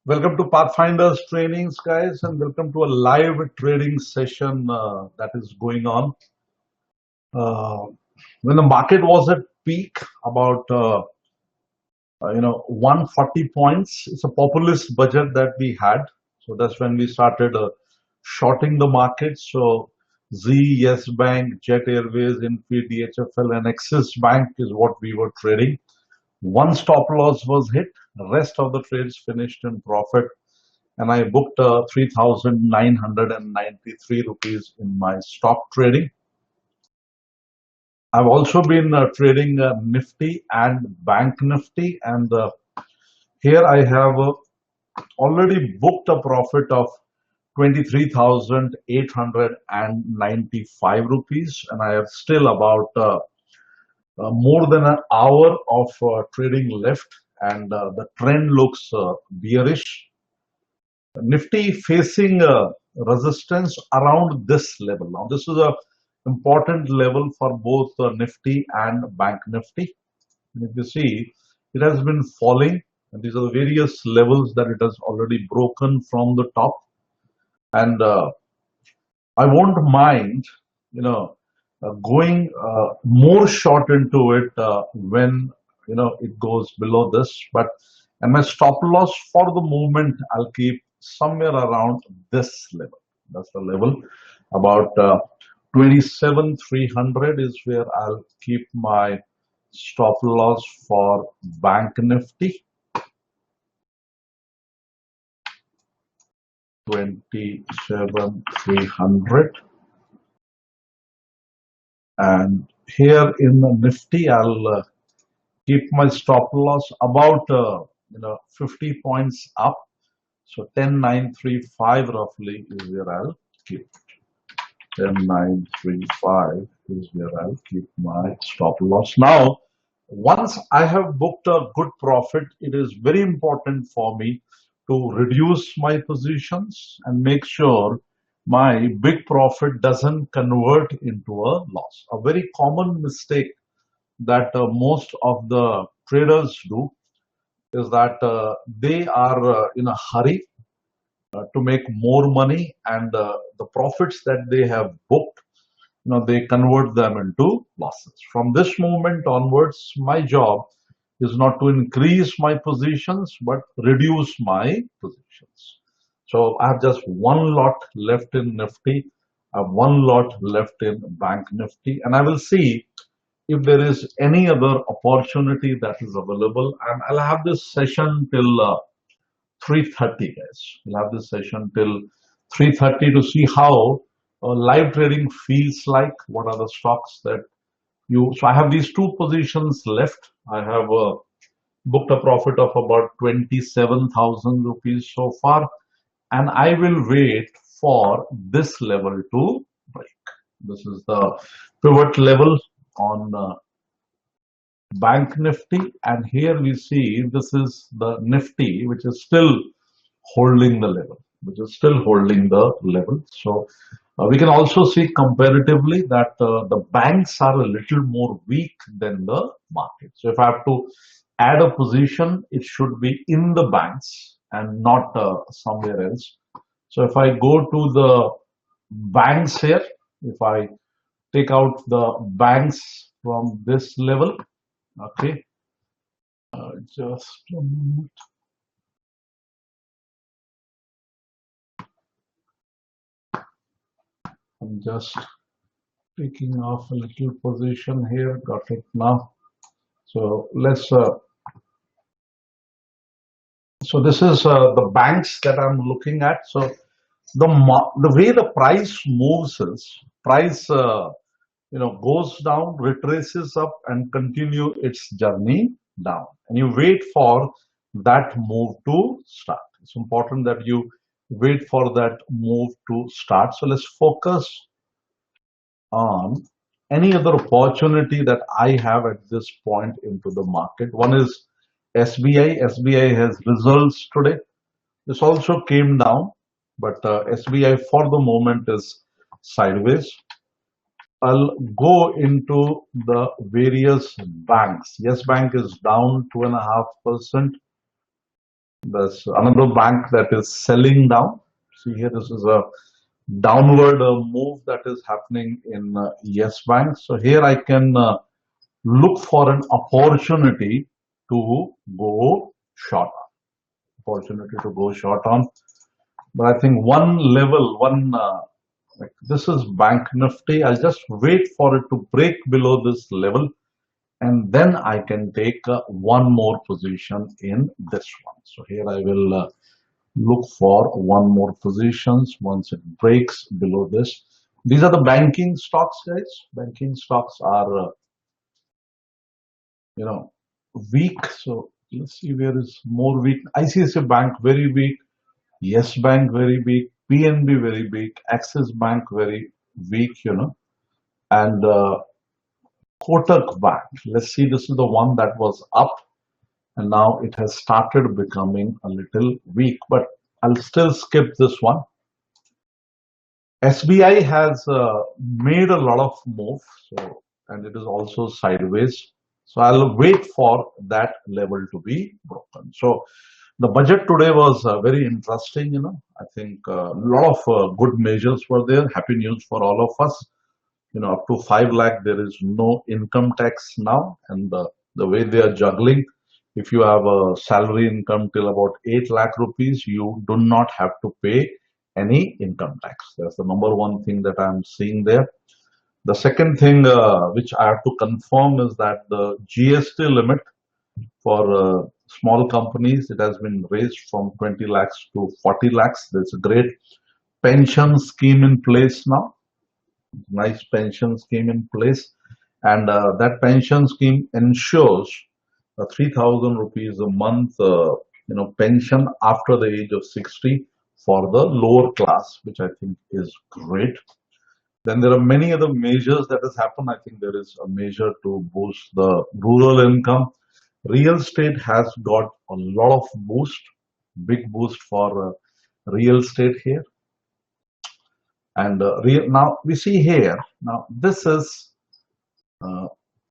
Welcome to Pathfinders trainings, guys, and welcome to a live trading session that is going on. When the market was at peak, about 140 points, it's a populist budget that we had. So that's when we started shorting the market. So Z, Yes Bank, Jet Airways, Infi, DHFL, and Axis Bank is what we were trading. One stop loss was hit. The rest of the trades finished in profit, and I booked 3,993 rupees in my stock trading. I've also been trading Nifty and Bank Nifty, and here I have already booked a profit of 23,895 rupees, and I have still about more than an hour of trading left, and the trend looks bearish. Nifty facing resistance around this level. Now, this is a important level for both Nifty and Bank Nifty. And if you see, it has been falling, and these are the various levels that it has already broken from the top. And I won't mind, going more short into it when it goes below this. And my stop loss for the moment I'll keep somewhere around this level. That's the level. About 27,300 is where I'll keep my stop loss for Bank Nifty. 27,300. And here in the Nifty, I'll keep my stop loss about 50 points up. So 10,935 roughly is where I'll keep it. 10,935 is where I'll keep my stop loss. Now, once I have booked a good profit, it is very important for me to reduce my positions and make sure my big profit doesn't convert into a loss. A very common mistake that most of the traders do is that they are in a hurry to make more money, and the profits that they have booked, they convert them into losses. From this moment onwards, my job is not to increase my positions but reduce my positions. So I have just one lot left in Nifty, I have one lot left in Bank Nifty, and I will see if there is any other opportunity that is available. And I'll have this session till 3:30, guys. We'll have this session till 3:30 to see how live trading feels like. What are the stocks that so I have these two positions left. I have booked a profit of about 27,000 rupees so far, and I will wait for this level to break. This is the pivot level on Bank Nifty, and here we see this is the Nifty, which is still holding the level, So we can also see comparatively that the banks are a little more weak than the market. So if I have to add a position, it should be in the banks and not somewhere else. So if I go to the banks here, if I take out the banks from this level, okay, just a moment. I'm just taking off a little position here. Got it now. So let's. So this is the banks that I'm looking at. So the way the price moves is price goes down, retraces up, and continue its journey down. And you wait for that move to start. It's important that you wait for that move to start. So let's focus on any other opportunity that I have at this point into the market. One is SBI. SBI has results today. This also came down, but SBI for the moment is sideways. I'll go into the various banks. Yes Bank is down 2.5%. There's another bank that is selling down. See here, this is a downward move that is happening in Yes Bank. So here I can look for an opportunity to go short. Opportunity to go short on. But I think one level, like this is Bank Nifty. I'll just wait for it to break below this level, and then I can take one more position in this one. So here I will look for one more positions once it breaks below this. These are the banking stocks, guys. Banking stocks are, weak. So let's see where is more weak. ICICI Bank very weak. Yes Bank very weak. PNB very weak. Axis Bank very weak. And Kotak Bank. Let's see. This is the one that was up, and now it has started becoming a little weak. But I'll still skip this one. SBI has made a lot of move, and it is also sideways. So I'll wait for that level to be broken. So the budget today was very interesting. I think a lot of good measures were there. Happy news for all of us. Up to 5 lakh, there is no income tax now, and the way they are juggling, if you have a salary income till about 8 lakh rupees, you do not have to pay any income tax. That's the number one thing that I'm seeing there. The second thing which I have to confirm is that the GST limit for small companies, it has been raised from 20 lakhs to 40 lakhs. There's a great pension scheme in place now. Nice pension scheme in place, and that pension scheme ensures 3,000 rupees a month pension after the age of 60 for the lower class, which I think is great. Then there are many other measures that has happened. I think there is a measure to boost the rural income. Real estate has got a lot of boost, big boost for real estate here. And now we see here, now this is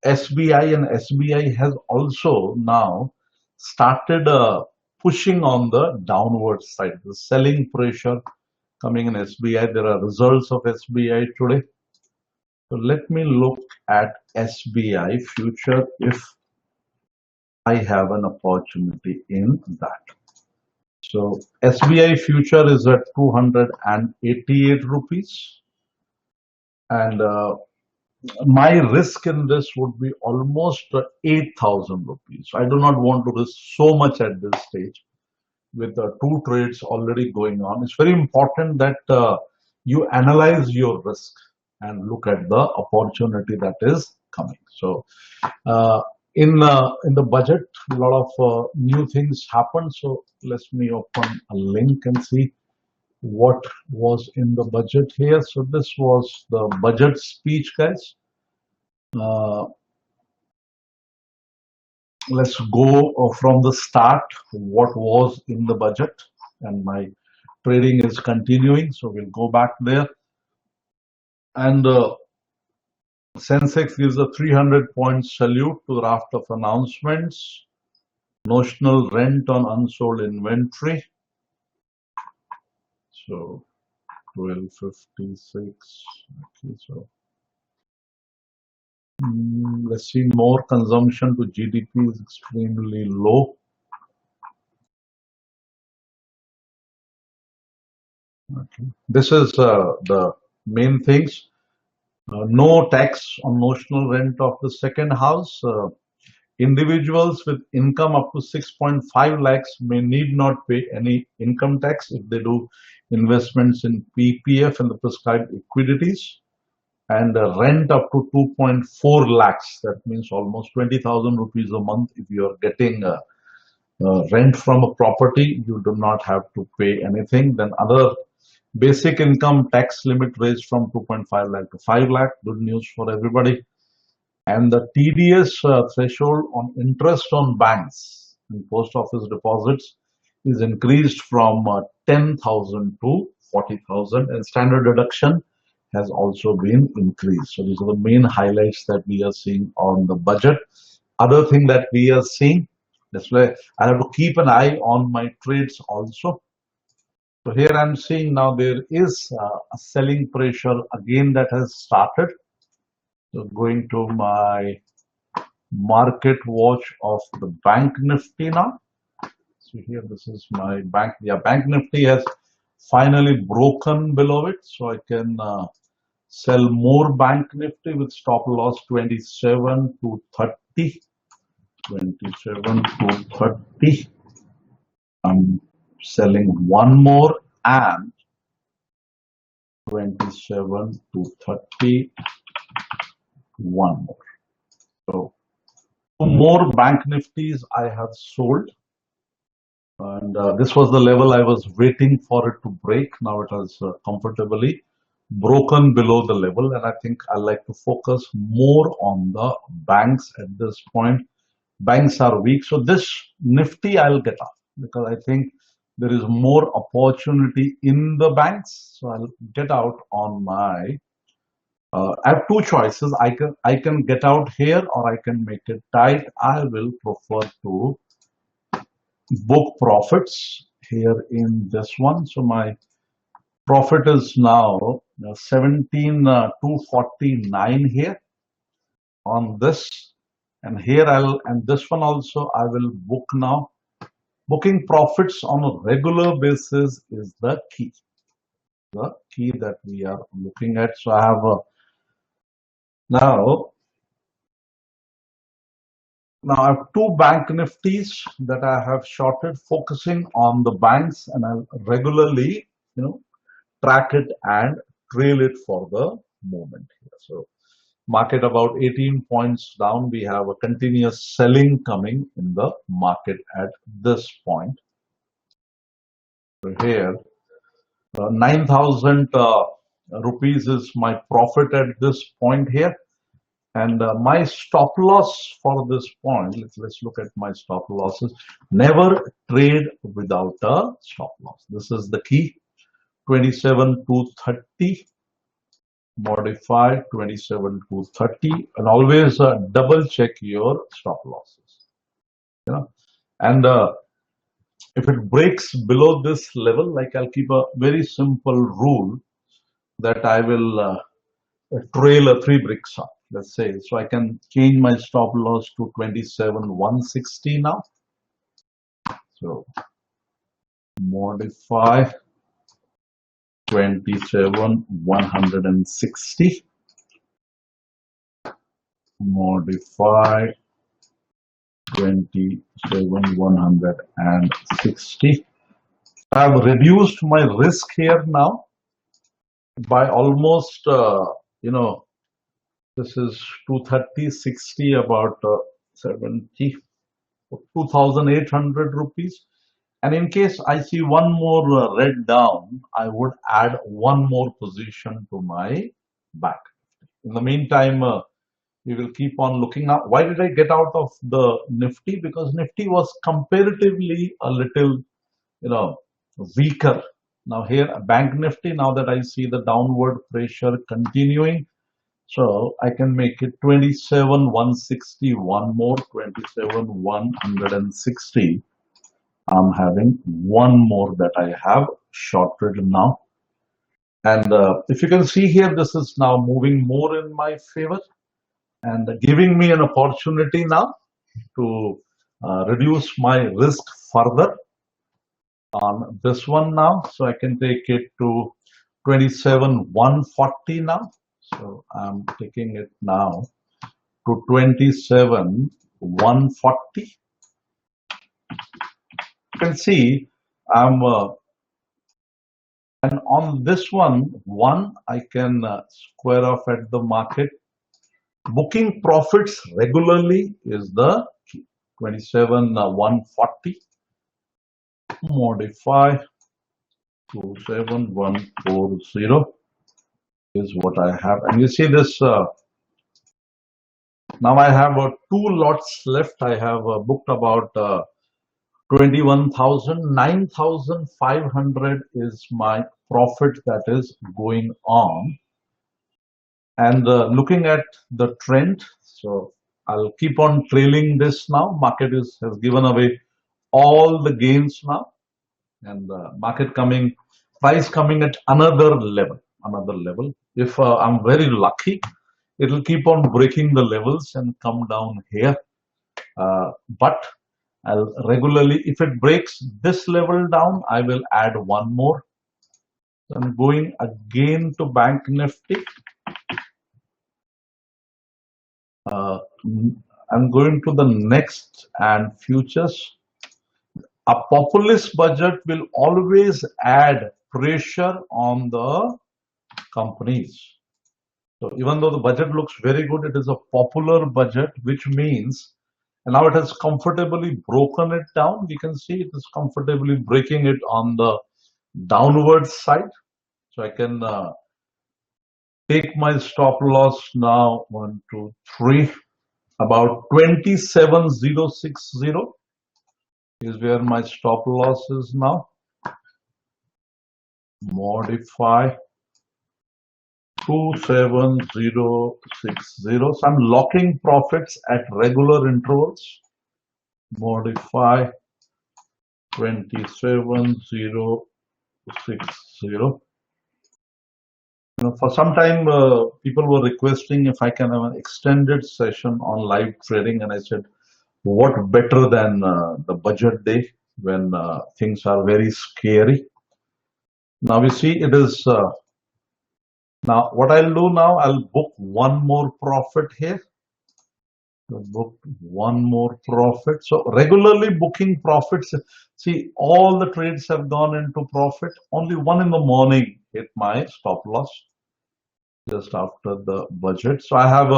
SBI, and SBI has also now started pushing on the downward side. The selling pressure coming in SBI. There are results of SBI today. So let me look at SBI future if I have an opportunity in that. So SBI future is at 288 rupees, and my risk in this would be almost 8,000 rupees. I do not want to risk so much at this stage with the 2 trades already going on. It's very important that you analyze your risk and look at the opportunity that is coming. So in the budget, a lot of new things happened. So let me open a link and see what was in the budget here. So this was the budget speech, guys. Let's go from the start. What was in the budget? And my trading is continuing, so we'll go back there. And Sensex gives a 300-point salute to the raft of announcements. Notional rent on unsold inventory. So 1256. Okay, so let's see, more consumption to GDP is extremely low. Okay. This is the main things. No tax on notional rent of the second house. Individuals with income up to 6.5 lakhs may need not pay any income tax if they do investments in PPF and the prescribed equities. And rent up to 2.4 lakhs. That means almost 20,000 rupees a month. If you are getting rent from a property, you do not have to pay anything. Then other basic income tax limit raised from 2.5 lakh to 5 lakh. Good news for everybody. And the TDS threshold on interest on banks and post office deposits is increased from 10,000 to 40,000, and standard deduction has also been increased. So these are the main highlights that we are seeing on the budget. Other thing that we are seeing, That's why I have to keep an eye on my trades also. So here I'm seeing now there is a selling pressure again that has started. So going to my market watch of the Bank Nifty now. So here this is my bank. Yeah, Bank Nifty has finally broken below it. So I can sell more Bank Nifty with stop loss 27 to 30. 27 to 30. I'm selling one more and 27 to 30, one more. So two more Bank Nifties I have sold. And this was the level I was waiting for it to break. Now it has comfortably broken below the level. And I think I like to focus more on the banks at this point. Banks are weak. So this Nifty I'll get out because I think there is more opportunity in the banks. So I'll get out on my I have two choices. I can get out here or I can make it tight. I will prefer to book profits here in this one. So my profit is now 17,249 here on this, and here and this one also I will book now. Booking profits on a regular basis is the key that we are looking at. So I have now I have two Bank Nifties that I have shorted, focusing on the banks, and I'll regularly, track it and trail it for the moment here. So market about 18 points down. We have a continuous selling coming in the market at this point. So here, 9,000 rupees is my profit at this point here. And my stop loss for this point, let's look at my stop losses. Never trade without a stop loss. This is the key. 27 to 30. Modify 27 to 30. And always double check your stop losses. And if it breaks below this level, like I'll keep a very simple rule that I will trail a 3 bricks up, let's say. So I can change my stop loss to 27,160 now. So modify 27,160. Modify 27,160. I have reduced my risk here now by almost, this is 230, 60, about 70, 2,800 rupees. And in case I see one more red down, I would add one more position to my back. In the meantime, we will keep on looking up. Why did I get out of the Nifty? Because Nifty was comparatively a little, weaker. Now here, Bank Nifty, now that I see the downward pressure continuing, so I can make it 27,160, one more, 27,160. I'm having one more that I have shorted now. And if you can see here, this is now moving more in my favor and giving me an opportunity now to reduce my risk further on this one now. So I can take it to 27,140 now. So I'm taking it now to 27,140. You can see I'm and on this one I can square off at the market. Booking profits regularly is the key. 27,140. Modify 27,140 is what I have. And you see this, now I have 2 lots left. I have booked about 21,000, 9,500 is my profit that is going on. And looking at the trend, so I'll keep on trailing this now. Market has given away all the gains now, and market coming, price coming at another level. If I'm very lucky, it will keep on breaking the levels and come down here. But I'll regularly, if it breaks this level down, I will add one more. I'm going again to Bank Nifty. I'm going to the next and futures. A populist budget will always add pressure on the companies. So even though the budget looks very good, it is a popular budget, which means, and now it has comfortably broken it down. We can see it is comfortably breaking it on the downward side. So I can take my stop loss now. 1, 2, 3. About 27060 is where my stop loss is now. Modify 27060. So I'm locking profits at regular intervals. Modify 27060. For some time, people were requesting if I can have an extended session on live trading, and I said, what better than the budget day when things are very scary. Now we see it is, now what I'll do now, I'll book one more profit here. Book one more profit. So regularly booking profits. See, all the trades have gone into profit. Only one in the morning hit my stop loss just after the budget. So I have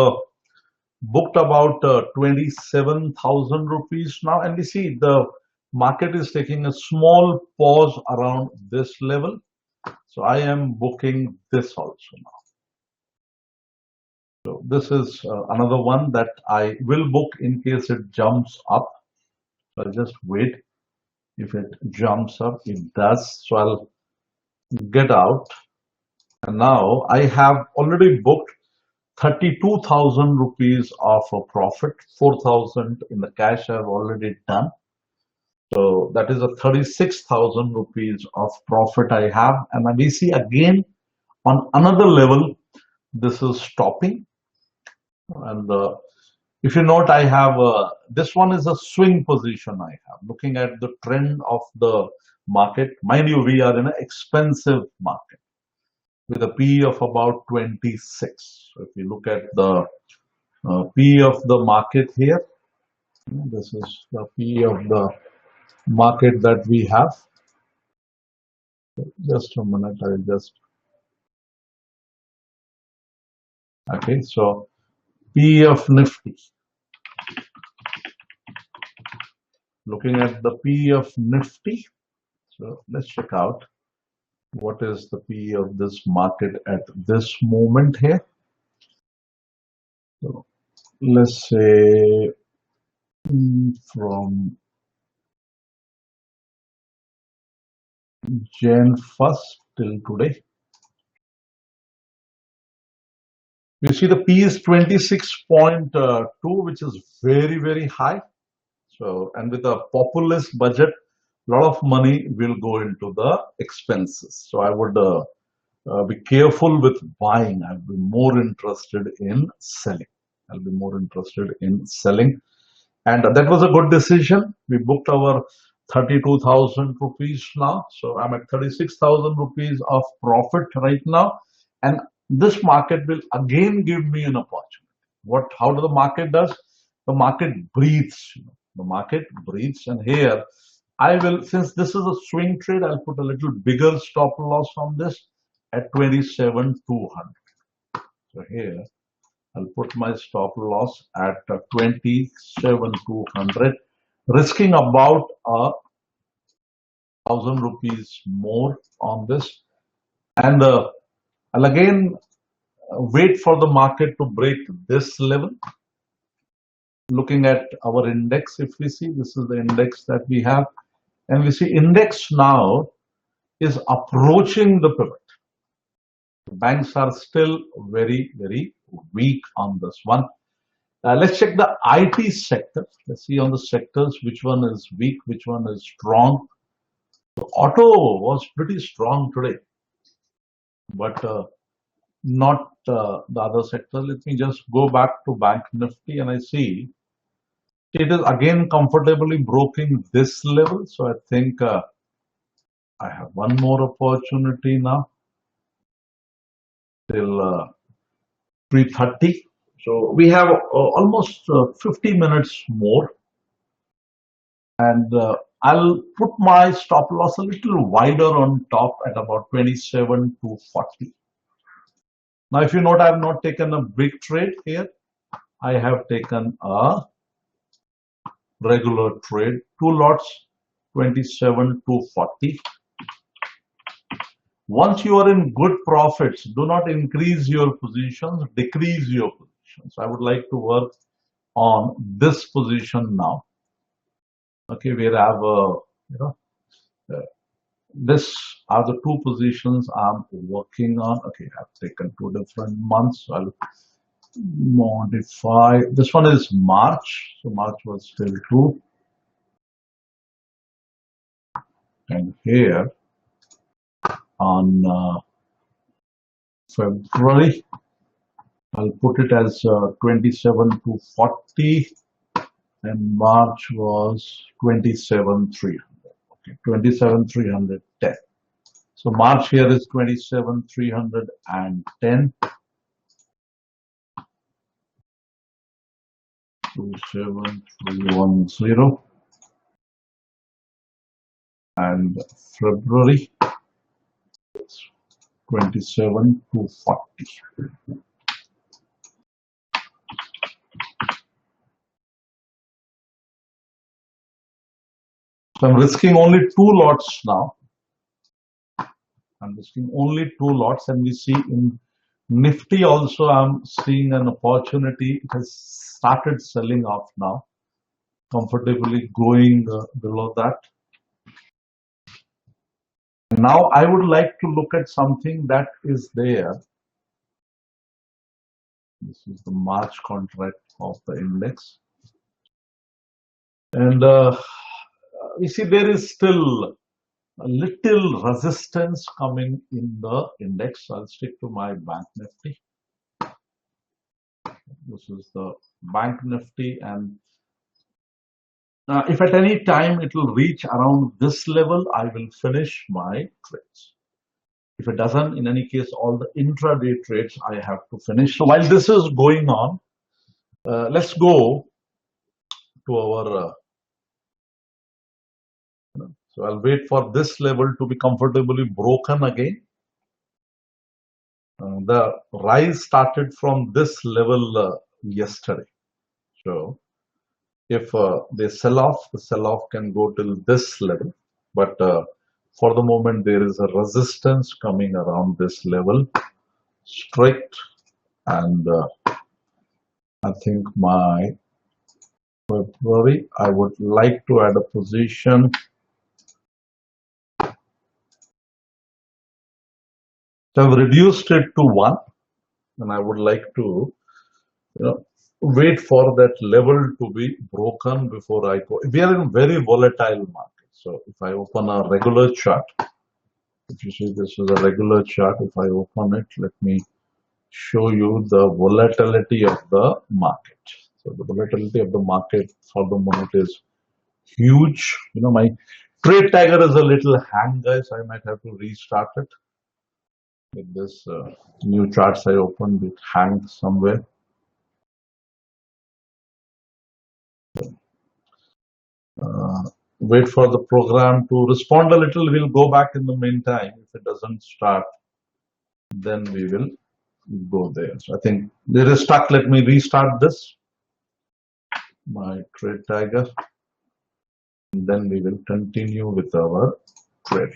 booked about 27,000 rupees now, and we see the market is taking a small pause around this level. So I am booking this also now. So this is another one that I will book in case it jumps up. So I'll just wait. If it jumps up, it does. So I'll get out. And now I have already booked 32,000 rupees of a profit. 4,000 in the cash I've already done. So that is a 36,000 rupees of profit I have. And we see again on another level, this is stopping. And if you note, I have this one is a swing position I have, looking at the trend of the market. Mind you, we are in an expensive market with a PE of about 26. So if you look at the PE of the market here, this is the PE of the market that we have. Just a minute, I'll just. Okay, so PE of Nifty. Looking at the PE of Nifty, so let's check out what is the PE of this market at this moment here. So let's say from Jan 1st till today. You see the P is 26.2, which is very, very high. So, and with a populist budget, a lot of money will go into the expenses. So I would be careful with buying. I'll be more interested in selling. I'll be more interested in selling. And that was a good decision. We booked our 32,000 rupees now. So I'm at 36,000 rupees of profit right now. And this market will again give me an opportunity. How do the market does? The market breathes. The market breathes. And here I will, since this is a swing trade, I'll put a little bigger stop loss on this at 27,200. So here I'll put my stop loss at 27,200, risking about 1,000 rupees more on this. And I'll again wait for the market to break this level. Looking at our index, if we see, this is the index that we have. And we see index now is approaching the pivot. The banks are still very, very weak on this one. Let's check the IT sector. Let's see on the sectors which one is weak, which one is strong. Auto was pretty strong today, but not the other sector. Let me just go back to Bank Nifty and I see it is again comfortably broken this level. So I think I have one more opportunity now till 3:30. So we have almost 50 minutes more, and I'll put my stop loss a little wider on top at about 27 to 40. Now, if you note, I have not taken a big trade here. I have taken a regular trade, two lots, 27 to 40. Once you are in good profits, do not increase your positions, decrease your positions. I would like to work on this position now. Okay, we have this are the two positions I'm working on. Okay, I've taken two different months. So I'll modify. This one is March. So March was still true. And here on February, I'll put it as 27 to 40. And March was 27,300. Okay, 27,310. So March here is 27,310. 27310. And February 27 to 40. So I'm risking only two lots now. I'm risking only two lots, and we see in Nifty also I'm seeing an opportunity. It has started selling off now, comfortably going below that. Now I would like to look at something that is there. This is the March contract of the index. And we see there is still a little resistance coming in the index. I'll stick to my Bank Nifty. This is the Bank Nifty, and if at any time it will reach around this level, I will finish my trades. If it doesn't, in any case, all the intraday trades I have to finish. So while this is going on, let's go to our so I'll wait for this level to be comfortably broken again. The rise started from this level yesterday. So if they sell off, the sell-off can go till this level. But for the moment, there is a resistance coming around this level, strict. And I think my February, I would like to add a position. So I've reduced it to 1, and I would like to wait for that level to be broken before I go. We are in very volatile market. So if I open a regular chart, if you see this is a regular chart, if I open it, let me show you the volatility of the market. So the volatility of the market for the moment is huge. My trade tiger is a little hang, guys. I might have to restart it. With this new charts I opened, it hangs somewhere. Wait for the program to respond a little. We'll go back in the meantime. If it doesn't start, then we will go there. So I think it is stuck. Let me restart this, my trade tiger, and then we will continue with our trade.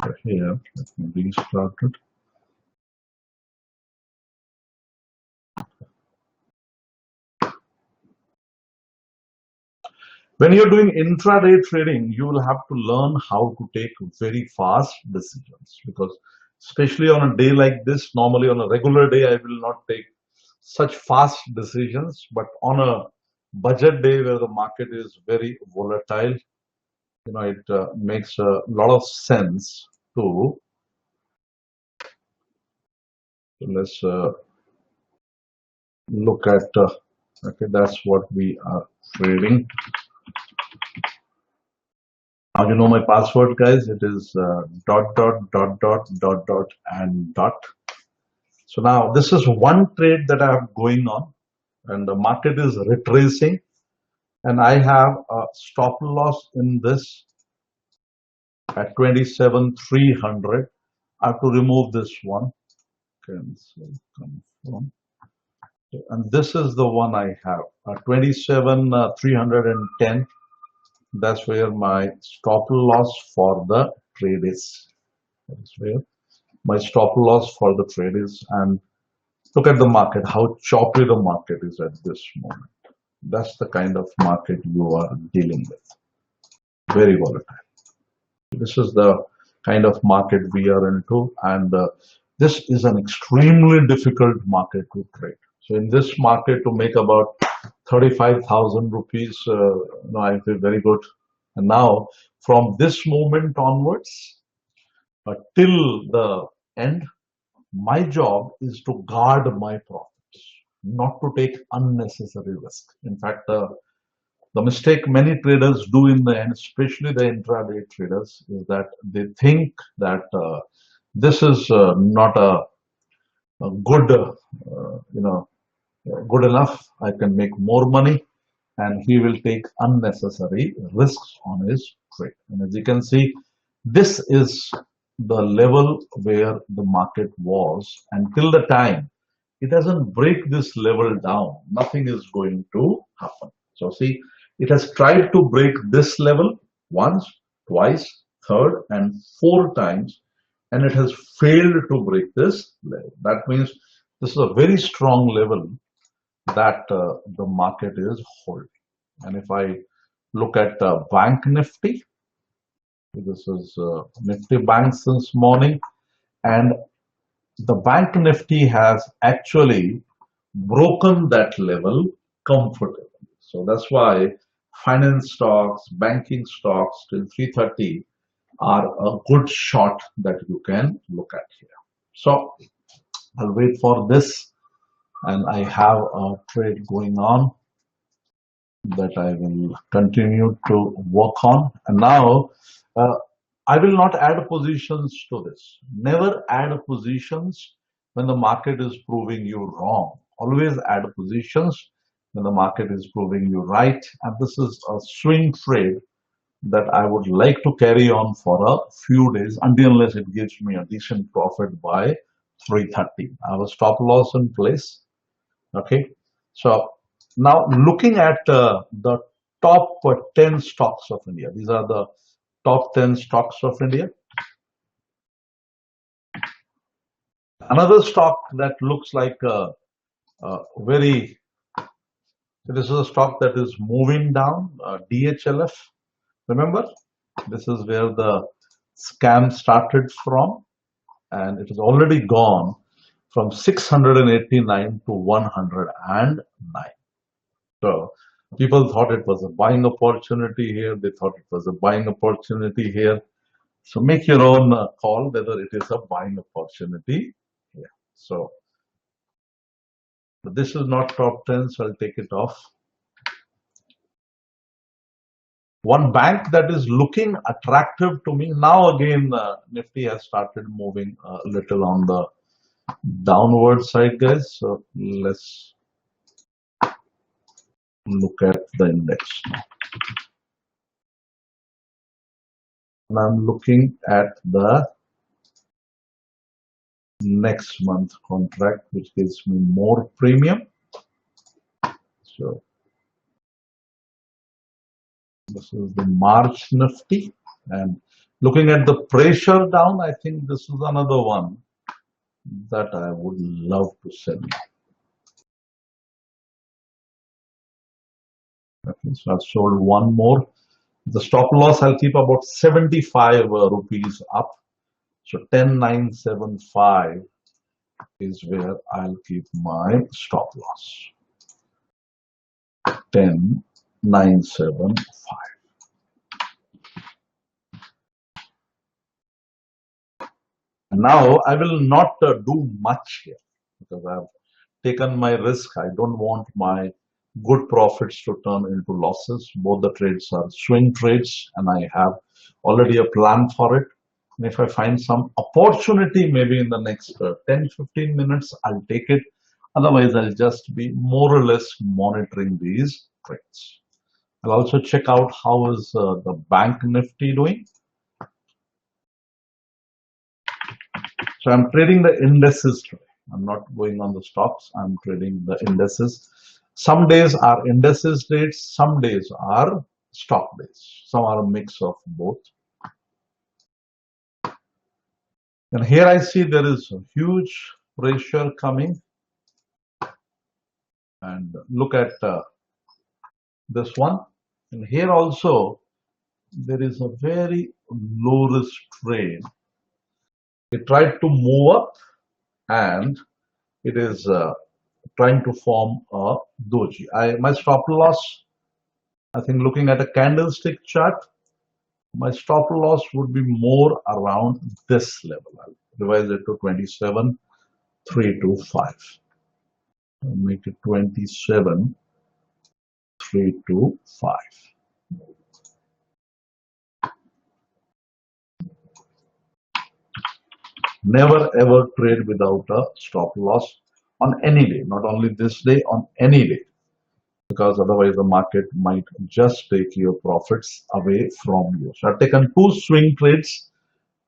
So here, let me restart it. When you're doing intraday trading, you will have to learn how to take very fast decisions, because especially on a day like this, normally on a regular day, I will not take such fast decisions, but on a budget day where the market is very volatile, it makes a lot of sense to, let's look at, okay, that's what we are trading. Now you know my password, guys. It is dot, dot, dot, dot, dot, dot, and dot. So now this is one trade that I have going on, and the market is retracing, and I have a stop loss in this at 27,300. I have to remove this one. Cancel, confirm. And this is the one I have, 27,310. That's where my stop loss for the trade is. That's where my stop loss for the trade is. And look at the market, how choppy the market is at this moment. That's the kind of market you are dealing with. Very volatile. This is the kind of market we are into, and this is an extremely difficult market to trade. So in this market, to make about 35,000 rupees, I feel very good. And now, from this moment onwards, till the end, my job is to guard my profits, not to take unnecessary risk. In fact, the mistake many traders do in the end, especially the intraday traders, is that they think that this is not a good, good enough. I can make more money, and he will take unnecessary risks on his trade. And as you can see, this is the level where the market was, and till the time it doesn't break this level down, nothing is going to happen. So see, it has tried to break this level once, twice, third, and four times, and it has failed to break this level. That means this is a very strong level that the market is holding. And if I look at Bank Nifty, this is Nifty Bank since morning, and the Bank Nifty has actually broken that level comfortably. So that's why finance stocks, banking stocks till 330 are a good shot that you can look at here. So I'll wait for this, and I have a trade going on that I will continue to work on. And now I will not add positions to this. Never add positions when the market is proving you wrong. Always add positions when the market is proving you right. And this is a swing trade that I would like to carry on for a few days unless it gives me a decent profit by 330. I have a stop loss in place. Okay. So now looking at the top 10 stocks of India. These are the top 10 stocks of India. Another stock that looks like a very, this is a stock that is moving down, DHLF. Remember, this is where the scam started from, and it has already gone from 689 to 109. So people thought it was a buying opportunity here. They thought it was a buying opportunity here. So make your own call whether it is a buying opportunity here. So but this is not top 10, so I'll take it off. One bank that is looking attractive to me now, again, Nifty has started moving a little on the downward side, guys. So let's look at the index now. And I'm looking at the next month contract, which gives me more premium. So this is the March Nifty, and looking at the pressure down, I think this is another one that I would love to sell. Okay, so I've sold one more. The stop loss I'll keep about 75 rupees up. So 10,975 is where I'll keep my stop loss. 10,975. Now I will not do much here because I've taken my risk. I don't want my good profits to turn into losses. Both the trades are swing trades and I have already a plan for it. And if I find some opportunity, maybe in the next 10-15 minutes, I'll take it. Otherwise, I'll just be more or less monitoring these trades. I'll also check out how is the bank Nifty doing. So I'm trading the indices today. I'm not going on the stocks. I'm trading the indices. Some days are indices days. Some days are stock days. Some are a mix of both. And here I see there is a huge pressure coming. And look at this one. And here also there is a very low risk trade. It tried to move up and it is trying to form a doji. My stop loss, I think looking at a candlestick chart, my stop loss would be more around this level. I'll revise it to 27,325. I'll make it 27,325. Never ever trade without a stop loss on any day, not only this day, on any day, because otherwise the market might just take your profits away from you. So I've taken two swing trades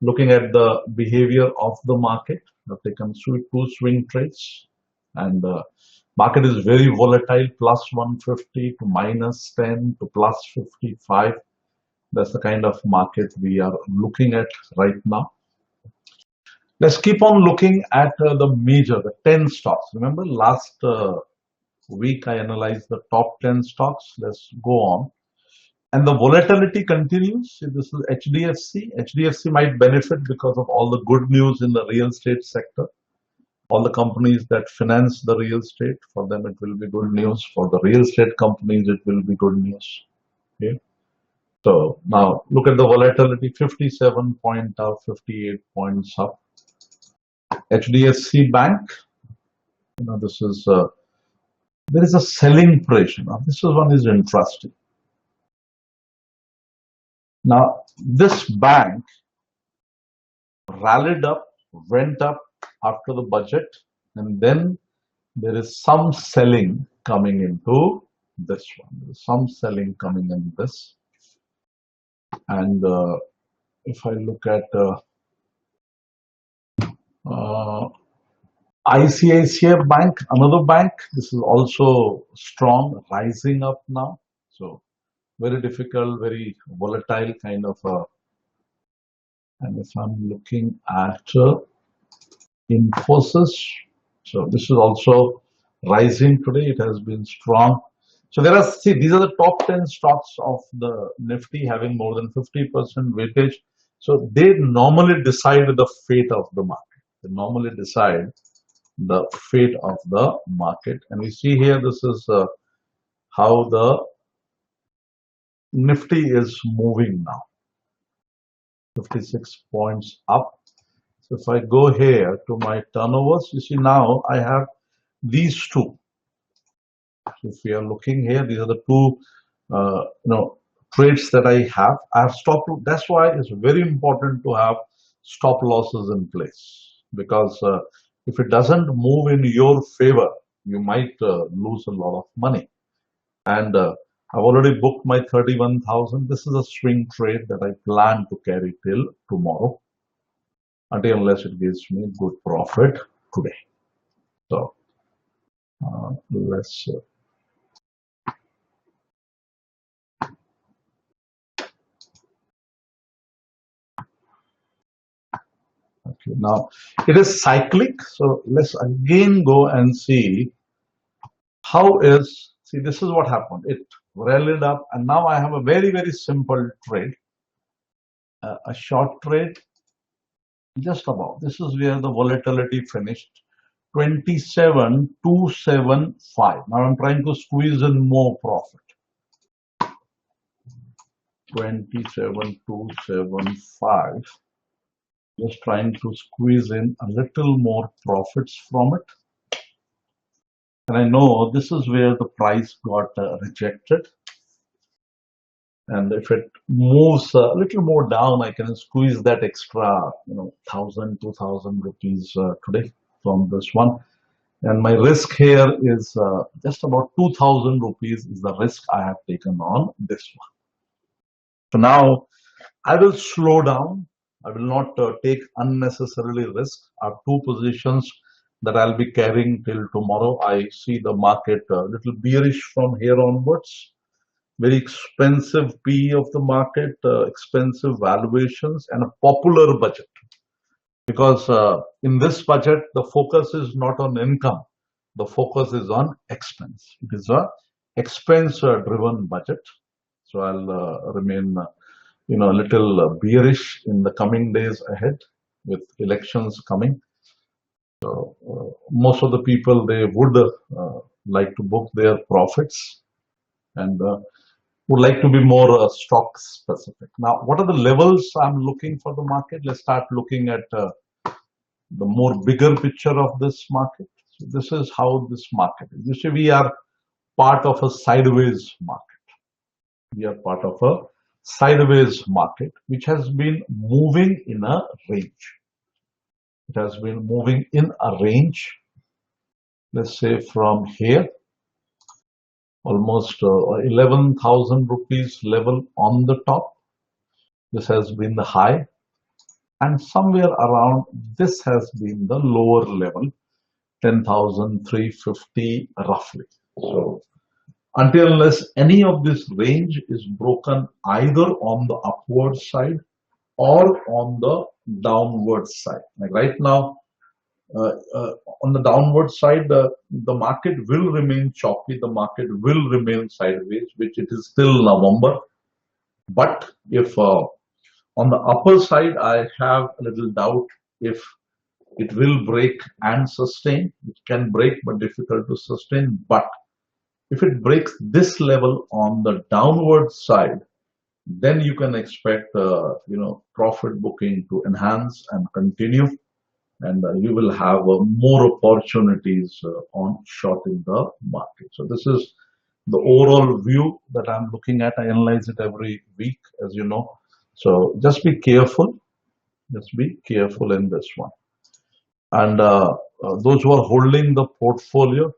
looking at the behavior of the market. I've taken two swing trades and the market is very volatile, plus 150 to minus 10 to plus 55. That's the kind of market we are looking at right now. Let's keep on looking at the 10 stocks. Remember last week I analyzed the top 10 stocks. Let's go on. And the volatility continues. See, this is HDFC. HDFC might benefit because of all the good news in the real estate sector. All the companies that finance the real estate, for them it will be good news. For the real estate companies, it will be good news. Okay. So now look at the volatility, 57 point up, 58 points up. HDFC Bank, this is there is a selling pressure. Now this one is interesting. Now this bank rallied up, went up after the budget, and then there is some selling coming into this one. There is some selling coming in this, and if I look at ICICI Bank, another bank, this is also strong, rising up now. So very difficult, very volatile kind of and if I'm looking at Infosys, so this is also rising today. It has been strong. So there are, see, these are the top 10 stocks of the Nifty having more than 50% weightage. So they normally decide the fate of the market. They normally decide the fate of the market. And we see here, this is how the Nifty is moving now. 56 points up. So if I go here to my turnovers, you see now I have these two. So if we are looking here, these are the two trades that I have. I have stop. That's why it's very important to have stop losses in place, because if it doesn't move in your favor, you might lose a lot of money. And I've already booked my 31,000. This is a swing trade that I plan to carry till tomorrow, unless it gives me good profit today. So let's okay, now it is cyclic, so let's again go and see how is, see, this is what happened. It rallied up and now I have a very, very simple trade, a short trade, just about. This is where the volatility finished. 27,275. Now I'm trying to squeeze in more profit. 27,275. Just trying to squeeze in a little more profits from it. And I know this is where the price got rejected. And if it moves a little more down, I can squeeze that extra, 1,000, 2,000 rupees today from this one. And my risk here is just about 2,000 rupees is the risk I have taken on this one. So now I will slow down. I will not take unnecessarily risk. I have two positions that I'll be carrying till tomorrow. I see the market a little bearish from here onwards. Very expensive PE of the market, expensive valuations, and a popular budget. Because in this budget, the focus is not on income. The focus is on expense. It is a expense-driven budget. So I'll remain, a little bearish in the coming days ahead with elections coming. So most of the people, they would like to book their profits and would like to be more stock specific. Now, what are the levels I'm looking for the market? Let's start looking at the more bigger picture of this market. So this is how this market is. You see, we are part of a sideways market. We are part of a sideways market, which has been moving in a range. It has been moving in a range, let's say from here, almost 11,000 rupees level on the top. This has been the high. And somewhere around this has been the lower level, 10,350 roughly. So until unless any of this range is broken either on the upward side or on the downward side. Like right now, on the downward side, the market will remain choppy. The market will remain sideways, which it is still November. But if on the upper side, I have a little doubt if it will break and sustain. It can break, but difficult to sustain. But if it breaks this level on the downward side, then you can expect, profit booking to enhance and continue. And you will have more opportunities on shorting the market. So this is the overall view that I'm looking at. I analyze it every week, as you know. So just be careful. Just be careful in this one. And those who are holding the portfolio,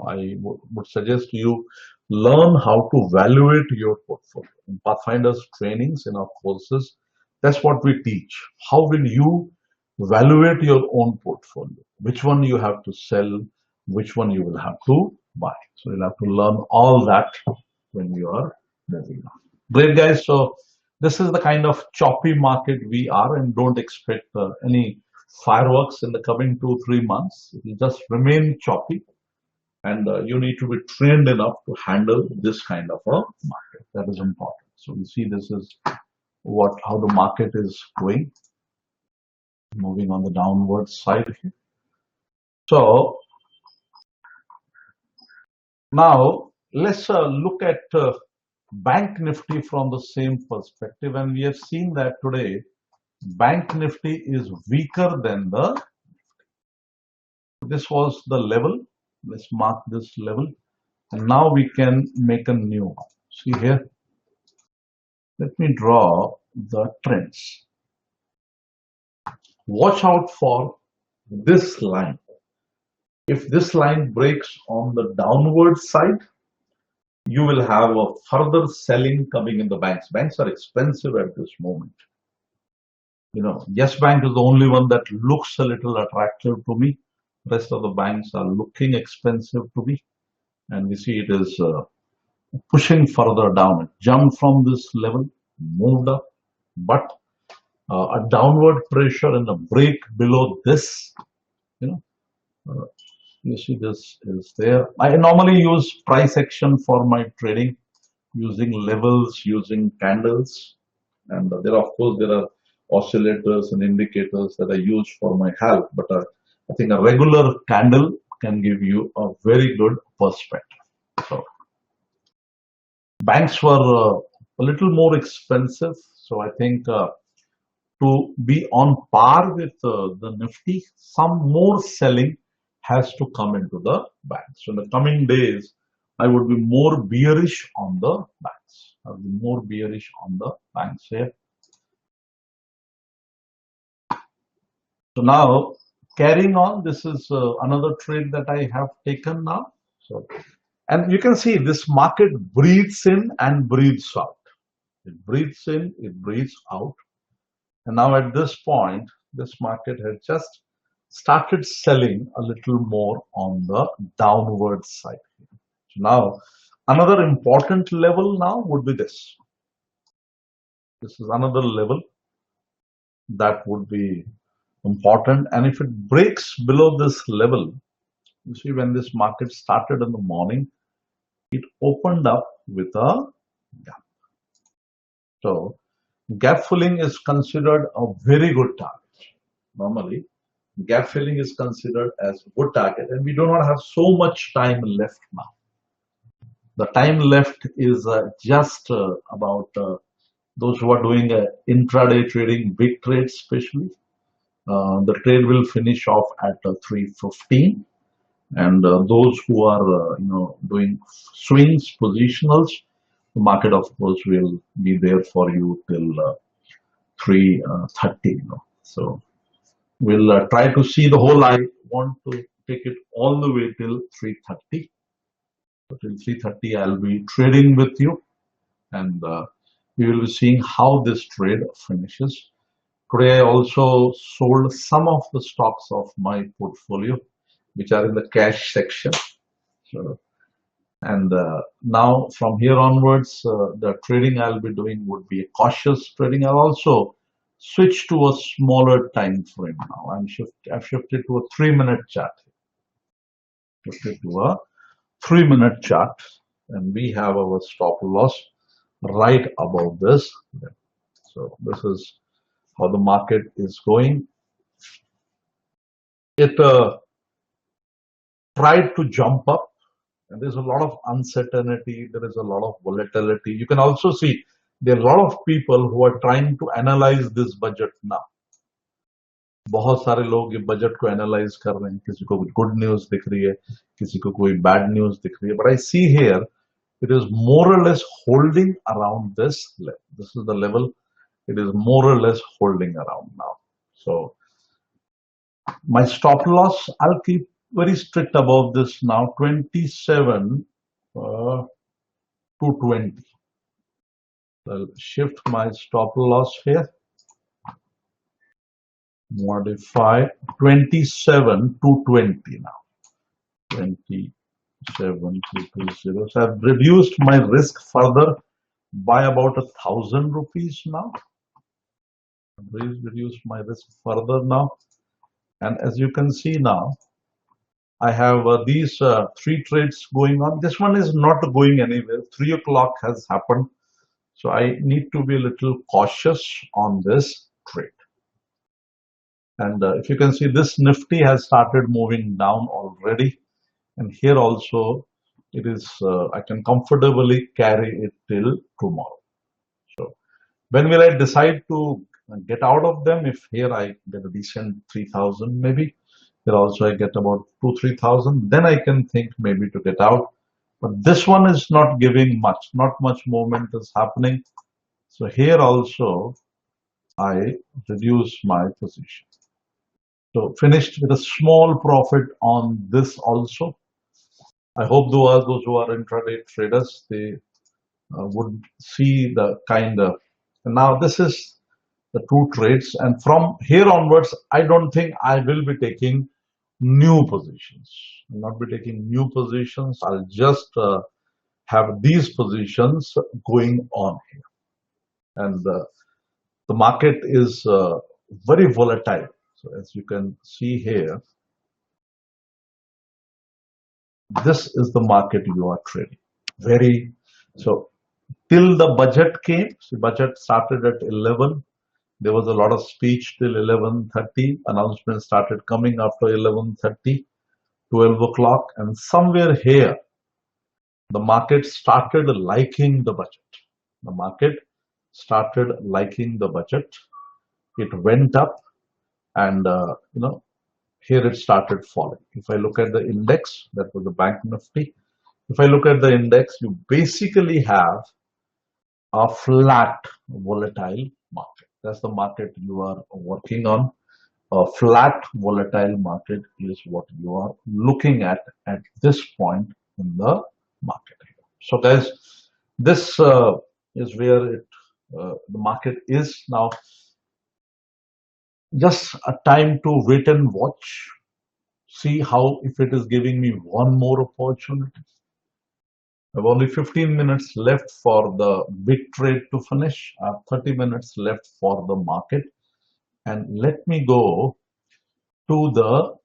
I would suggest you learn how to evaluate your portfolio. In Pathfinders trainings, in our courses, that's what we teach. How will you evaluate your own portfolio? Which one you have to sell, which one you will have to buy. So you'll have to learn all that when you are moving on. Great, guys. So this is the kind of choppy market we are, and don't expect any fireworks in the coming 2-3 months. It will just remain choppy. And you need to be trained enough to handle this kind of a market. That is important. So we see this is how the market is going, moving on the downward side here. So now let's look at Bank Nifty from the same perspective, and we have seen that today Bank Nifty is weaker than the. This was the level. Let's mark this level, and now we can make a new one. See here. Let me draw the trends. Watch out for this line. If this line breaks on the downward side, you will have a further selling coming in the banks. Banks are expensive at this moment. Yes Bank is the only one that looks a little attractive to me. Rest of the banks are looking expensive to me, and we see it is pushing further down. It jumped from this level, moved up, but a downward pressure and a break below this. You see this is there. I normally use price action for my trading, using levels, using candles, and there are oscillators and indicators that I use for my help, but I think a regular candle can give you a very good perspective. So banks were a little more expensive. So I think to be on par with the Nifty, some more selling has to come into the banks. So in the coming days, I would be more bearish on the banks. I would be more bearish on the banks here. So now carrying on, this is another trade that I have taken now. So, and you can see this market breathes in and breathes out. It breathes in, it breathes out. And now at this point, this market had just started selling a little more on the downward side. So now, another important level now would be this. This is another level that would be important. And if it breaks below this level, you see when this market started in the morning, it opened up with a gap. So gap filling is considered a very good target. Normally, gap filling is considered as a good target, and we do not have so much time left now. The time left is just about those who are doing intraday trading, big trades especially. The trade will finish off at 3:15, and those who are doing swings, positionals, the market of course will be there for you till 3:30. So we'll try to see the whole. I want to take it all the way till 3:30. So till 3:30, I'll be trading with you, and we will be seeing how this trade finishes. Today, I also sold some of the stocks of my portfolio, which are in the cash section. So, and now from here onwards, the trading I'll be doing would be a cautious trading. I'll also switch to a smaller time frame now. I've shifted to a 3-minute chart. Shifted to a 3-minute chart, and we have our stop loss right above this. So this is how the market is going. It tried to jump up, and there's a lot of uncertainty. There is a lot of volatility. You can also see there are a lot of people who are trying to analyze this budget now. बहुत सारे लोग ये budget को analyse कर रहे हैं. किसी को गुड न्यूज दिख रही है, किसी को कोई बैड न्यूज दिख रही है. But I see here it is more or less holding around this level. This is the level it is more or less holding around now. So my stop loss, I'll keep very strict about this now, 27 to 20. I'll shift my stop loss here. Modify 27 to 20 now. 27 to 20. So I've reduced my risk further by about 1,000 rupees now. I've reduced my risk further now. And as you can see now, I have these 3 trades going on. This one is not going anywhere. 3 o'clock has happened. So I need to be a little cautious on this trade. And if you can see, this Nifty has started moving down already. And here also, it is, I can comfortably carry it till tomorrow. So when will I decide to get out of them? If here I get a decent 3,000 maybe, here also I get about 2-3,000, then I can think maybe to get out. But this one is not giving much, not much movement is happening. So here also I reduce my position. So finished with a small profit on this also. I hope those who are intraday traders, they would see the kind of. And now this is the 2 trades, and from here onwards, I don't think I will be taking new positions. I'll not be taking new positions. I'll just have these positions going on here. And the market is very volatile. So as you can see here, this is the market you are trading. So till the budget came, so budget started at 11. There was a lot of speech till 11:30. Announcements started coming after 11:30, 12 o'clock, and somewhere here, the market started liking the budget. The market started liking the budget. It went up, and here it started falling. If I look at the index, that was the bank Nifty. If I look at the index, you basically have a flat volatile market. That's the market you are working on. A flat volatile market is what you are looking at this point in the market. So guys, this is where the market is now. Just a time to wait and watch, see how if it is giving me one more opportunity. I have only 15 minutes left for the big trade to finish. I have 30 minutes left for the market. And let me go to the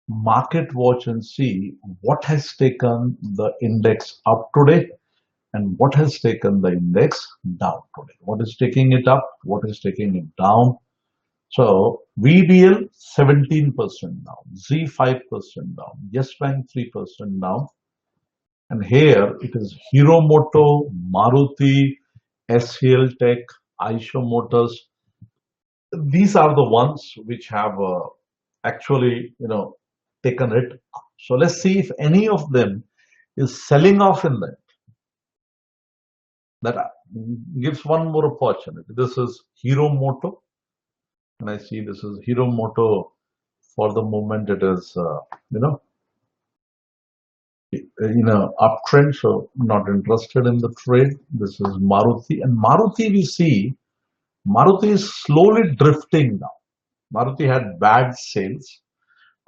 market watch and see what has taken the index up today and what has taken the index down today. What is taking it up? What is taking it down? So VBL 17% down, Z 5% down, Yes Bank 3% down. And here it is Hero Moto, Maruti, SCL Tech, Aisha Motors. These are the ones which have actually, taken it up. So let's see if any of them is selling off in that. That gives one more opportunity. This is Hero Moto, and I see this is Hero Moto. For the moment, it is uptrend, so not interested in the trade. This is Maruti, and Maruti we see Maruti is slowly drifting now. Maruti had bad sales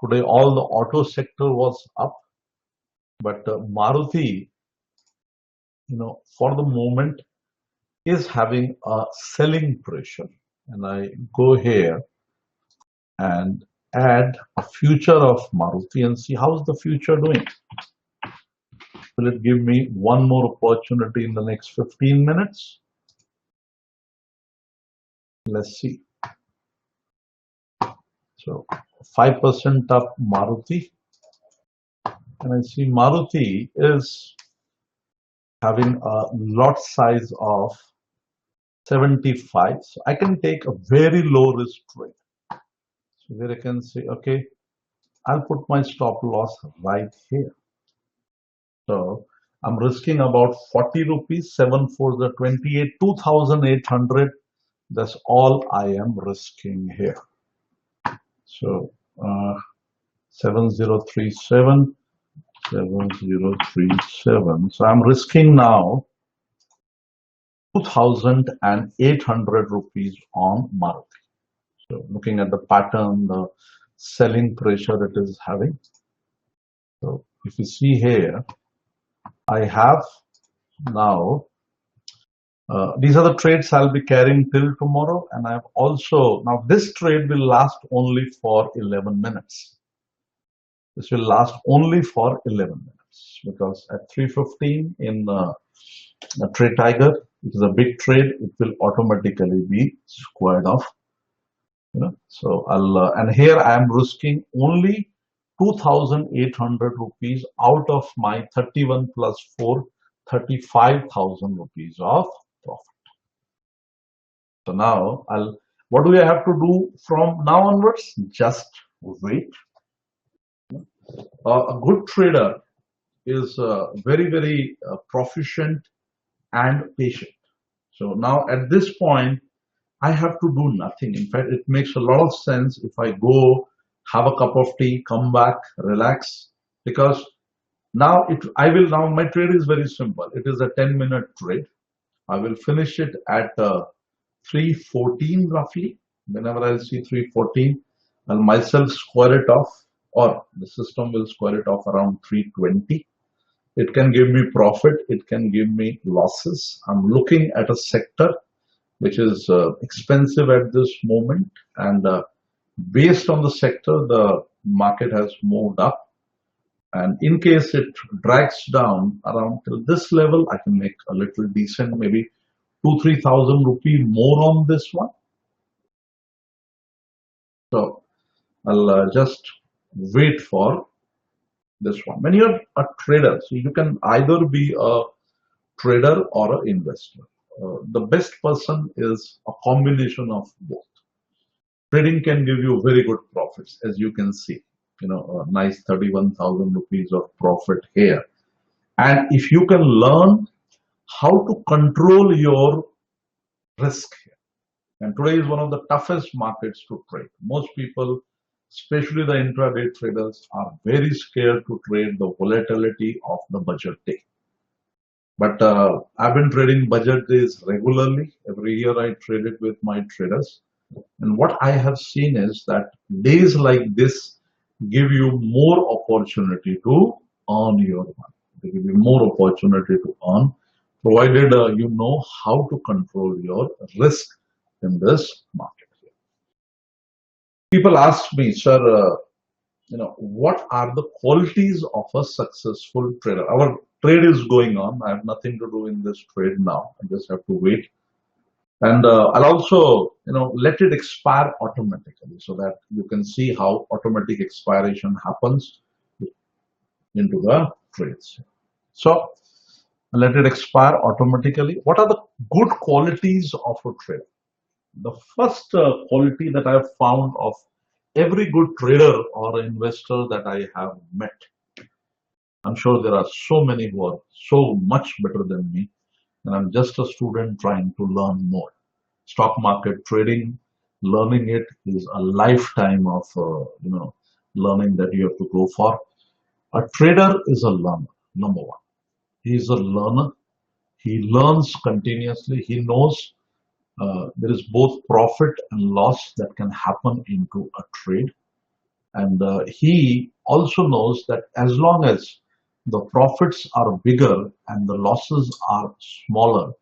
today. All the auto sector was up, but Maruti, for the moment is having a selling pressure. And I go here and add a future of Maruti and see how's the future doing. Will it give me one more opportunity in the next 15 minutes? Let's see. So 5% up Maruti. And I see Maruti is having a lot size of 75. So I can take a very low risk trade. So here I can say, okay, I'll put my stop loss right here. So I'm risking about 40 rupees, 7 4 the 28, 2,800. That's all I am risking here. So 7037, 7037. So I'm risking now 2,800 rupees on Maruti. So looking at the pattern, the selling pressure it is having. So if you see here, I have now, these are the trades I'll be carrying till tomorrow. And I have also, now this trade will last only for 11 minutes. This will last only for 11 minutes because at 3:15 in Trade Tiger, it is a big trade, it will automatically be squared off. So I'll, and here I am risking only 2,800 rupees out of my 31 plus 4, 35,000 rupees of profit. So now what do I have to do from now onwards? Just wait. A good trader is very, very proficient and patient. So now at this point, I have to do nothing. In fact, it makes a lot of sense if I go have a cup of tea, come back, relax, because now my trade is very simple. It is a 10-minute trade. I will finish it at 3:14 roughly. Whenever I see 3:14, I'll myself square it off, or the system will square it off around 3:20. It can give me profit. It can give me losses. I'm looking at a sector which is expensive at this moment, and based on the sector, the market has moved up. And in case it drags down around till this level, I can make a little decent, maybe 2,000-3,000 rupee more on this one. So I'll just wait for this one. When you're a trader, so you can either be a trader or an investor. The best person is a combination of both. Trading can give you very good profits, as you can see. A nice 31,000 rupees of profit here. And if you can learn how to control your risk here. And today is one of the toughest markets to trade. Most people, especially the intraday traders, are very scared to trade the volatility of the budget day. But I've been trading budget days regularly. Every year I trade it with my traders. And what I have seen is that days like this give you more opportunity to earn your money. They give you more opportunity to earn, provided you know how to control your risk in this market. People ask me, sir, what are the qualities of a successful trader? Our trade is going on. I have nothing to do in this trade now. I just have to wait. And I'll also, let it expire automatically so that you can see how automatic expiration happens into the trades. So let it expire automatically. What are the good qualities of a trader? The first quality that I have found of every good trader or investor that I have met, I'm sure there are so many who are so much better than me, and I'm just a student trying to learn more. Stock market trading, learning it is a lifetime of learning that you have to go for. A trader is a learner, number one. He is a learner. He learns continuously. He knows there is both profit and loss that can happen into a trade. And he also knows that as long as the profits are bigger and the losses are smaller,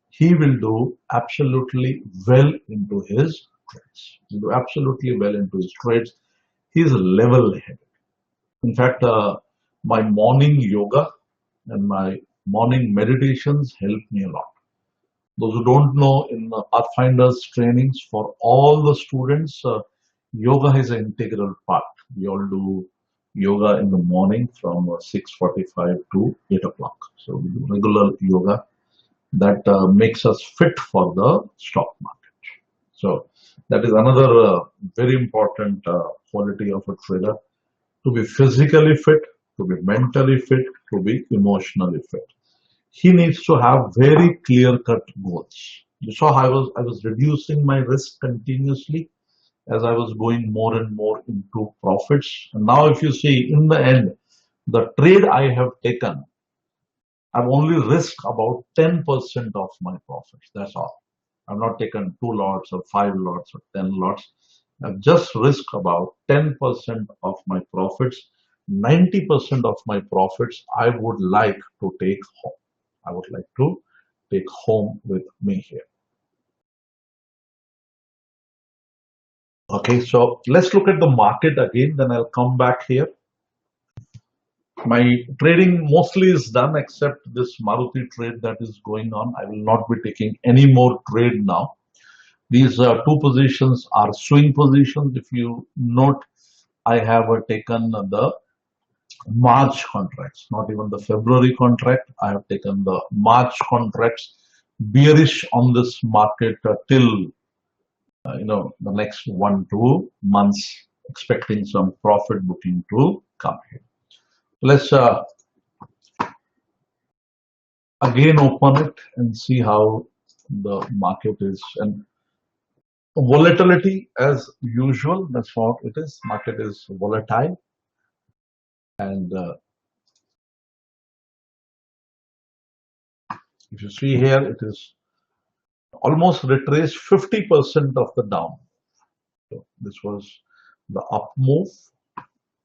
he will do absolutely well into his trades. He'll do absolutely well into his trades. He is level-headed. In fact, my morning yoga and my morning meditations help me a lot. Those who don't know, in Pathfinders trainings for all the students, yoga is an integral part. We all do yoga in the morning from 6:45 to 8 o'clock. So we do regular yoga that makes us fit for the stock market. So that is another very important quality of a trader: to be physically fit, to be mentally fit, to be emotionally fit. He needs to have very clear-cut goals. You saw I was reducing my risk continuously as I was going more and more into profits. And now if you see, in the end, the trade I have taken, I've only risked about 10% of my profits. That's all. I've not taken 2 lots or 5 lots or 10 lots. I've just risked about 10% of my profits. 90% of my profits I would like to take home. I would like to take home with me here. Okay, so let's look at the market again, then I'll come back here. My trading mostly is done except this Maruti trade that is going on. I will not be taking any more trade now. These two positions are swing positions. If you note, I have taken the March contracts, not even the February contract. I have taken the March contracts, bearish on this market till the next 1-2 months, expecting some profit booking to come here. Let's again open it and see how the market is. And volatility, as usual, that's what it is. Market is volatile, and if you see here, it is almost retraced 50% of the down. So this was the up move,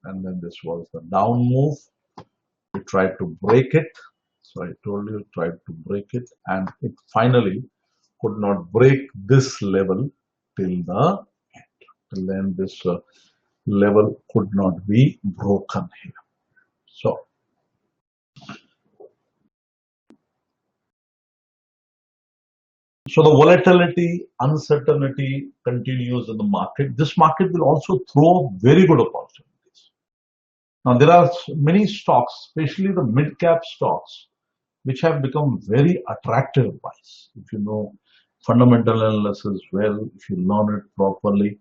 and then this was the down move. We tried to break it. So I told you, tried to break it, and it finally could not break this level till the end. Till then, this level could not be broken here. So So the volatility, uncertainty continues in the market. This market will also throw very good opportunities. Now there are many stocks, especially the mid-cap stocks, which have become very attractive buys. If you know fundamental analysis well, if you learn it properly,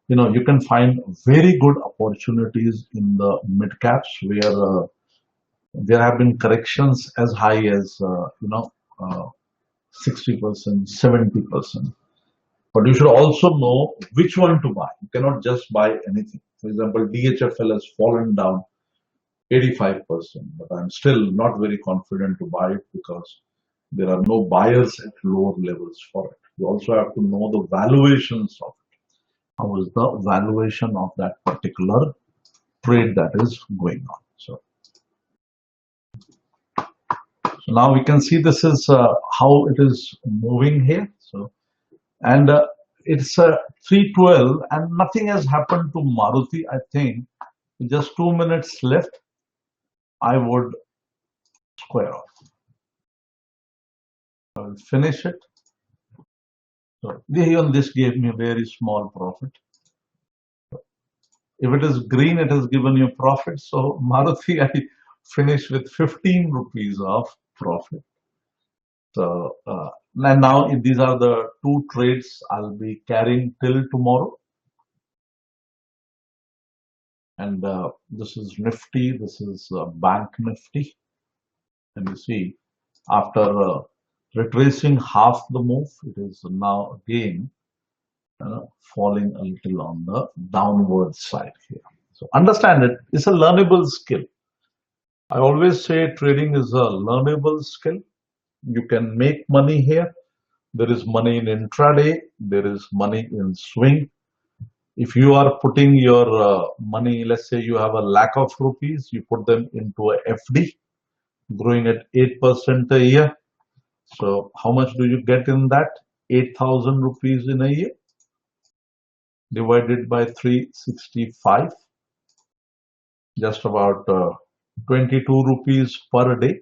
you can find very good opportunities in the mid caps where there have been corrections as high as 60%, 70%. But you should also know which one to buy. You cannot just buy anything. For example, DHFL has fallen down 85%, but I'm still not very confident to buy it because there are no buyers at lower levels for it. You also have to know the valuations of it. How is the valuation of that particular trade that is going on? So now we can see this is how it is moving here. And it's 312 and nothing has happened to Maruti. I think just 2 minutes left. I would square off. I will finish it. So even this gave me a very small profit. If it is green, it has given you profit. So Maruti, I finished with 15 rupees of profit. So and now these are the two trades I'll be carrying till tomorrow. And this is Nifty, this is Bank Nifty. And you see, after retracing half the move, it is now again falling a little on the downward side here. So understand it, it's a learnable skill. I always say trading is a learnable skill. You can make money here. There is money in intraday. There is money in swing. If you are putting your money, let's say you have a lakh of rupees, you put them into a FD, growing at 8% a year. So how much do you get in that? 8,000 rupees in a year, divided by 365, just about 22 rupees per day.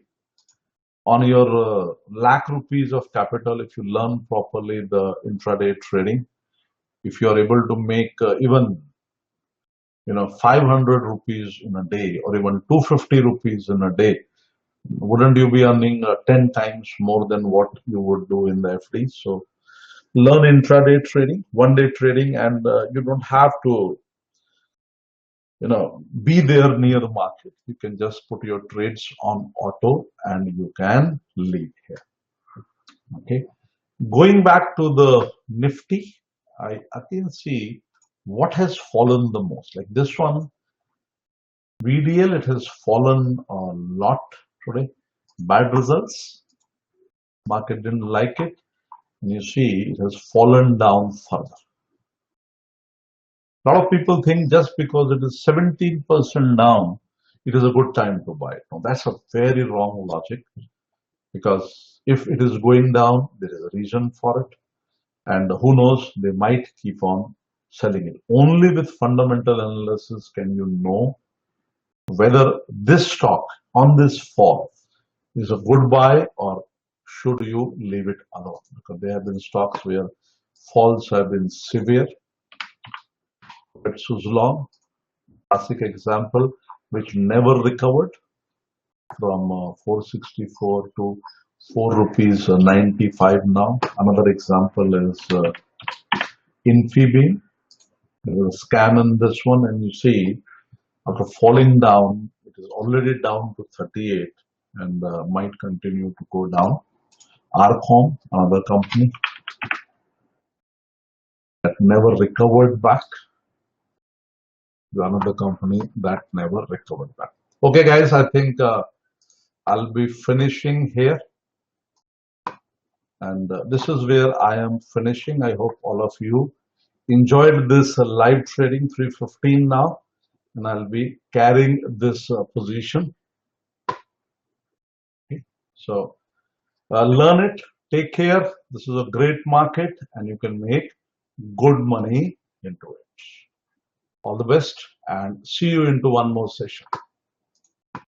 On your lakh rupees of capital, if you learn properly the intraday trading, if you are able to make even 500 rupees in a day or even 250 rupees in a day, wouldn't you be earning 10 times more than what you would do in the FD? So learn intraday trading, one-day trading, and you don't have to be there near the market. You can just put your trades on auto and you can lead here. Okay, going back to the Nifty, I can see what has fallen the most. Like this one, VDL, it has fallen a lot today. Bad results. Market didn't like it. And you see, it has fallen down further. A lot of people think just because it is 17% down, it is a good time to buy it. No, that's a very wrong logic, because if it is going down, there is a reason for it. And who knows, they might keep on selling it. Only with fundamental analysis can you know whether this stock on this fall is a good buy or should you leave it alone. Because there have been stocks where falls have been severe. Suzlon, classic example, which never recovered from 464 to 4 rupees 95 now. Another example is Infibeam. There is a scam in this one, and you see after falling down, it is already down to 38 and might continue to go down. Arcom, another company that never recovered back. Another company that never recovered back. Okay, guys, I think I'll be finishing here. And this is where I am finishing. I hope all of you enjoyed this live trading, 3:15 now. And I'll be carrying this position. Okay. So learn it, take care. This is a great market and you can make good money into it. All the best and see you into one more session.